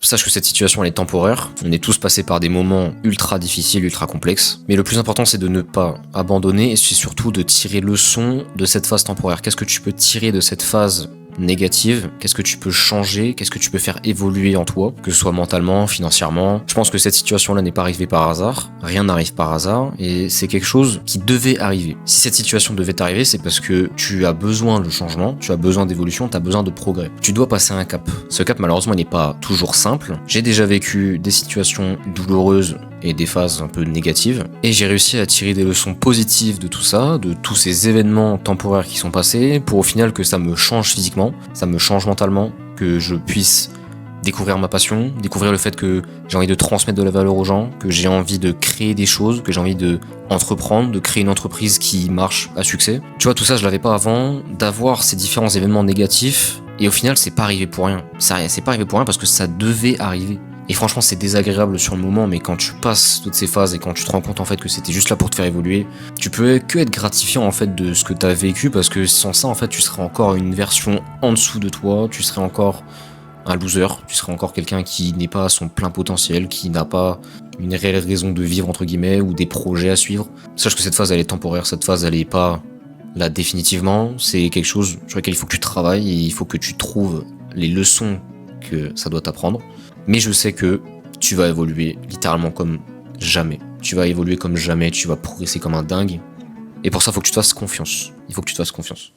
Sache que cette situation elle est temporaire, on est tous passés par des moments ultra difficiles, ultra complexes, mais le plus important c'est de ne pas abandonner et c'est surtout de tirer leçon de cette phase temporaire. Qu'est-ce que tu peux tirer de cette phase négative? Qu'est-ce que tu peux changer? Qu'est-ce que tu peux faire évoluer en toi? Que ce soit mentalement, financièrement. Je pense que cette situation-là n'est pas arrivée par hasard. Rien n'arrive par hasard et c'est quelque chose qui devait arriver. Si cette situation devait arriver, c'est parce que tu as besoin de changement, tu as besoin d'évolution, tu as besoin de progrès. Tu dois passer un cap. Ce cap, malheureusement, il n'est pas toujours simple. J'ai déjà vécu des situations douloureuses et des phases un peu négatives. Et j'ai réussi à tirer des leçons positives de tout ça, de tous ces événements temporaires qui sont passés, pour au final que ça me change physiquement, ça me change mentalement, que je puisse découvrir ma passion, découvrir le fait que j'ai envie de transmettre de la valeur aux gens, que j'ai envie de créer des choses, que j'ai envie de entreprendre, de créer une entreprise qui marche à succès. Tu vois, tout ça, je l'avais pas avant, d'avoir ces différents événements négatifs, et au final, c'est pas arrivé pour rien. C'est pas arrivé pour rien parce que ça devait arriver. Et franchement, c'est désagréable sur le moment, mais quand tu passes toutes ces phases et quand tu te rends compte en fait que c'était juste là pour te faire évoluer, tu peux que être gratifiant en fait de ce que t'as vécu parce que sans ça, en fait, tu serais encore une version en dessous de toi, tu serais encore un loser, tu serais encore quelqu'un qui n'est pas à son plein potentiel, qui n'a pas une réelle raison de vivre entre guillemets ou des projets à suivre. Sache que cette phase elle est temporaire, cette phase elle est pas là définitivement, c'est quelque chose sur lequel il faut que tu travailles et il faut que tu trouves les leçons que ça doit t'apprendre. Mais je sais que tu vas évoluer littéralement comme jamais. Tu vas évoluer comme jamais, tu vas progresser comme un dingue. Et pour ça, il faut que tu te fasses confiance. Il faut que tu te fasses confiance.